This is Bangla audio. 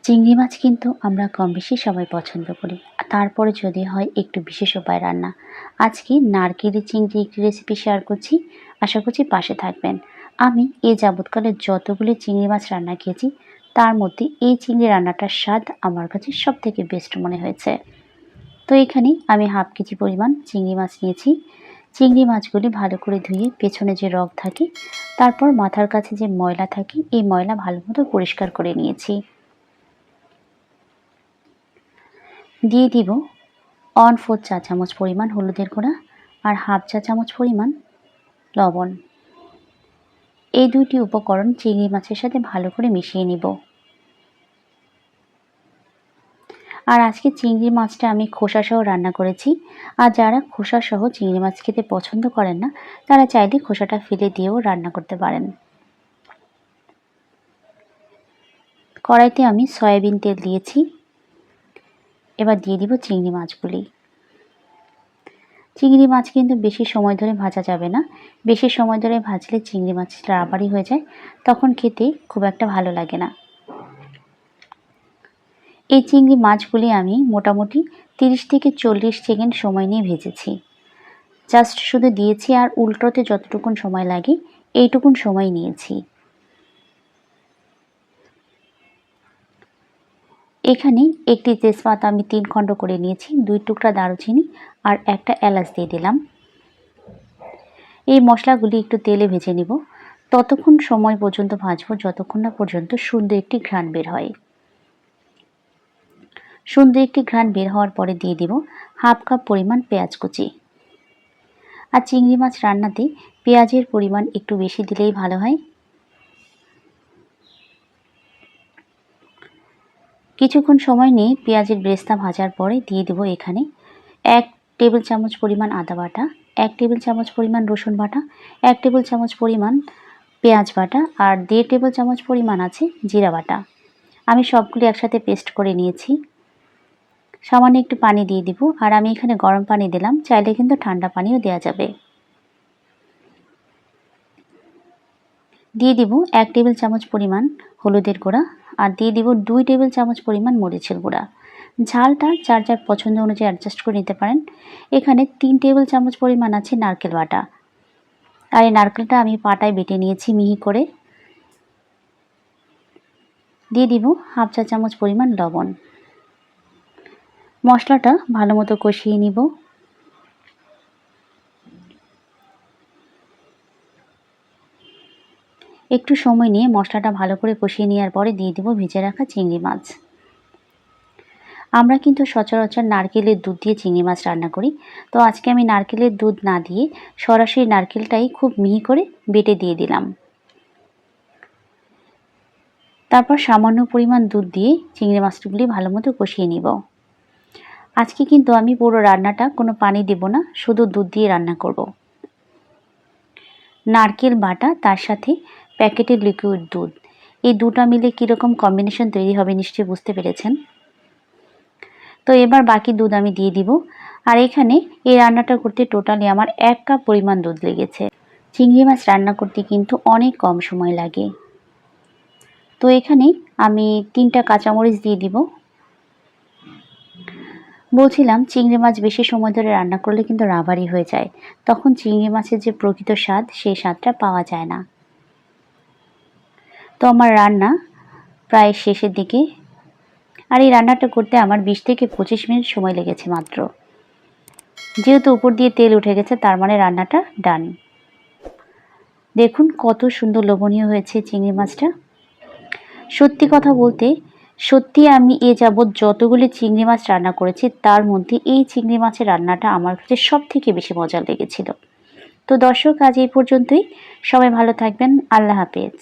চিংড়ি মাছ কিন্তু আমরা কম বেশি সবাই পছন্দ করি। তারপরে যদি হয় একটু বিশেষ উপায়ে রান্না। আজকে নারকেলের চিংড়ি একটি রেসিপি শেয়ার করছি। আশা করছি পাশে থাকবেন। আমি এ যাবৎকালে যতগুলি চিংড়ি মাছ রান্না খেয়েছি তার মধ্যে এই চিংড়ি রান্নাটার স্বাদ আমার কাছে সবথেকে বেস্ট মনে হয়েছে। তো এখানে আমি হাফ কেজি পরিমাণ চিংড়ি মাছ নিয়েছি। চিংড়ি মাছগুলি ভালো করে ধুয়ে পেছনে যে রগ থাকে তারপর মাথার কাছে যে ময়লা থাকে এই ময়লা ভালো মতো পরিষ্কার করে নিয়েছি। দিয়ে দিব 1/4 চা চামচ পরিমাণ হলুদের গুঁড়া আর হাফ চা চামচ পরিমাণ লবণ। এই দুইটি উপকরণ চিংড়ি মাছের সাথে ভালো করে মিশিয়ে নিব। আর আজকে চিংড়ি মাছটা আমি খোসা সহ রান্না করেছি। আর যারা খোসা সহ চিংড়ি মাছ খেতে পছন্দ করেন না তারা চাইলে খোসাটা ফেলে দিয়েও রান্না করতে পারেন। কড়াইতে আমি সয়াবিন তেল দিয়েছি। এবার দিয়ে দিব চিংড়ি মাছগুলি। চিংড়ি মাছ কিন্তু বেশি সময় ধরে ভাজা যাবে না। বেশি সময় ধরে ভাজলে চিংড়ি মাছ রাবারি হয়ে যায়, তখন খেতে খুব একটা ভালো লাগে না। এই চিংড়ি মাছগুলি আমি মোটামুটি 30 থেকে 40 সেকেন্ড সময় নিয়ে ভেজেছি। জাস্ট শুধু দিয়েছি আর উল্টোতে যতটুকুন সময় লাগে এইটুকুন সময় নিয়েছি। এখানে একটি তেজপাতা আমি 3 খণ্ড করে নিয়েছি, 2 টুকরা দারুচিনি আর একটা এলাচ দিয়ে দিলাম। এই মশলাগুলি একটু তেলে ভেজে নিব। ততক্ষণ সময় পর্যন্ত ভাজবো যতক্ষণ না পর্যন্ত সুন্দর একটি ঘ্রাণ বের হয়। সুন্দর একটি ঘ্রাণ বের হওয়ার পরে দিয়ে দিব হাফ কাপ পরিমাণ পেঁয়াজ কুচি। আর চিংড়ি মাছ রান্নাতে পেঁয়াজের পরিমাণ একটু বেশি দিলেই ভালো হয়। কিছুক্ষণ সময় নিয়ে পেঁয়াজের বেরেস্তা ভাজার পরে দিয়ে দেব এখানে 1 টেবিল চামচ পরিমাণ আদা বাটা, 1 টেবিল চামচ পরিমাণ রসুন বাটা, 1 টেবিল চামচ পরিমাণ পেঁয়াজ বাটা আর 1.5 টেবিল চামচ পরিমাণ আছে জিরা বাটা। আমি সবগুলি একসাথে পেস্ট করে নিয়েছি। সামান্য একটু পানি দিয়ে দিব। আর আমি এখানে গরম পানি দিলাম, চাইলে কিন্তু ঠান্ডা পানিও দেওয়া যাবে। দিয়ে দিব 1 টেবিল চামচ পরিমাণ হলুদের গুঁড়া আর দিয়ে দিব 2 টেবিল চামচ পরিমাণ মরিচের গুঁড়া। ঝালটা যার যার পছন্দ অনুযায়ী অ্যাডজাস্ট করে নিতে পারেন। এখানে 3 টেবিল চামচ পরিমাণ আছে নারকেল বাটা। আর এই নারকেলটা আমি পাটায় বেটে নিয়েছি মিহি করে। দিয়ে দিব হাফ চা চামচ পরিমাণ লবণ। মশলাটা ভালো মতো কষিয়ে নিব। একটু সময় নিয়ে মশলাটা ভালো করে কষিয়ে নেওয়ার পরে দিয়ে দিব ভেজে রাখা চিংড়ি মাছ। আমরা কিন্তু সচরাচর নারকেলের দুধ দিয়ে চিংড়ি মাছ রান্না করি, তো আজকে আমি নারকেলের দুধ না দিয়ে সরাসরি নারকেলটাই খুব মিহি করে বেটে দিয়ে দিলাম। তারপর সামান্য পরিমাণ দুধ দিয়ে চিংড়ি মাছগুলি ভালো মতো কষিয়ে নিব। আজকে কিন্তু আমি পুরো রান্নাটা কোনো পানি দেব না, শুধু দুধ দিয়ে রান্না করব। নারকেল বাটা তার সাথে প্যাকেটের লিকুইড দুধ, এই দুটো মিলে কীরকম কম্বিনেশন তৈরি হবে নিশ্চয়ই বুঝতে পেরেছেন। তো এবার বাকি দুধ আমি দিয়ে দিব। আর এখানে এই রান্নাটা করতে টোটালি আমার 1 কাপ পরিমাণ দুধ লেগেছে। চিংড়ি মাছ রান্না করতে কিন্তু অনেক কম সময় লাগে। তো এখানে আমি 3টা কাঁচামরিচ দিয়ে দিব। বলছিলাম চিংড়ি মাছ বেশি সময় ধরে রান্না করলে কিন্তু রাবারি হয়ে যায়, তখন চিংড়ি মাছের যে প্রকৃত স্বাদ সেই স্বাদটা পাওয়া যায় না। তো আমার রান্না প্রায় শেষের দিকে। আর এই রান্নাটা করতে আমার 20 থেকে 25 মিনিট সময় লেগেছে মাত্র। যেহেতু উপর দিয়ে তেল উঠে গেছে তার মানে রান্নাটা ডান। দেখুন কত সুন্দর লোভনীয় হয়েছে চিংড়ি মাছটা। সত্যি কথা বলতে সত্যি আমি এ যাবৎ যতগুলি চিংড়ি মাছ রান্না করেছি তার মধ্যে এই চিংড়ি মাছের রান্নাটা আমার কাছে সব থেকে বেশি মজার লেগেছিল। তো দর্শক, আজ এই পর্যন্তই। সবাই ভালো থাকবেন। আল্লাহ হাফেজ।